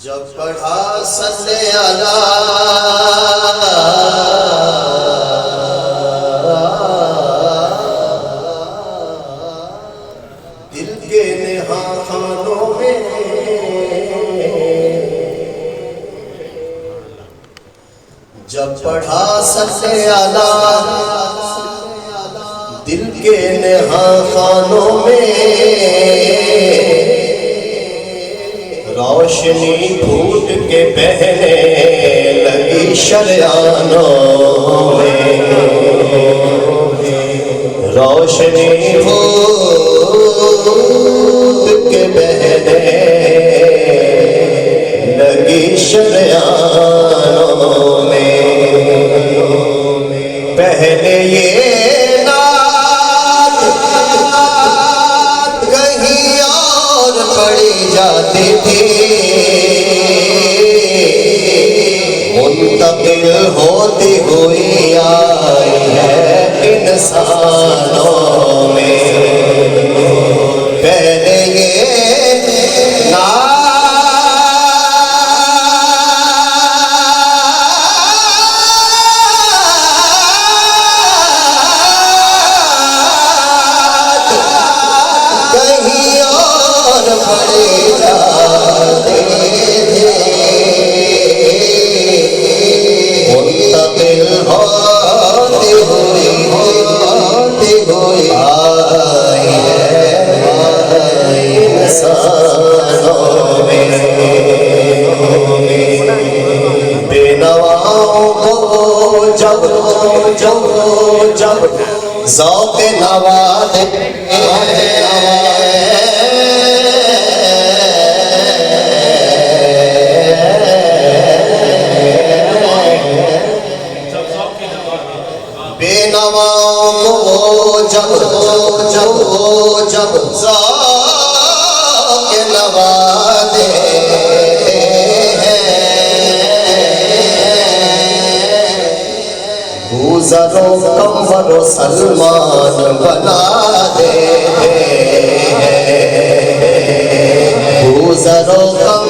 जब पढ़ा सल्ले अला दिल के नेहा खानों में, जब पढ़ा सल्ले अला दिल के नेहा खानों में, रोशनी फूट के बहने लगी शरियानों में, रोशनी फूट के बहने लगी शरियानों में। पहले ये नात कहीं और पढ़ी जाती थी, मुंतकिल होती हुई आई है इंसानों में। पहले ये कहीं और पढ़े जाते थे, मुंतकिल होती हुई आई है इंसानों में। बेनवाओं को जब ज़ौक़ नवा दे, बेनवाओं को जब ज़ौक़ नवा देते हैं, गुज़रो कमरो सलमान बना देते हैं, गुज़रो कम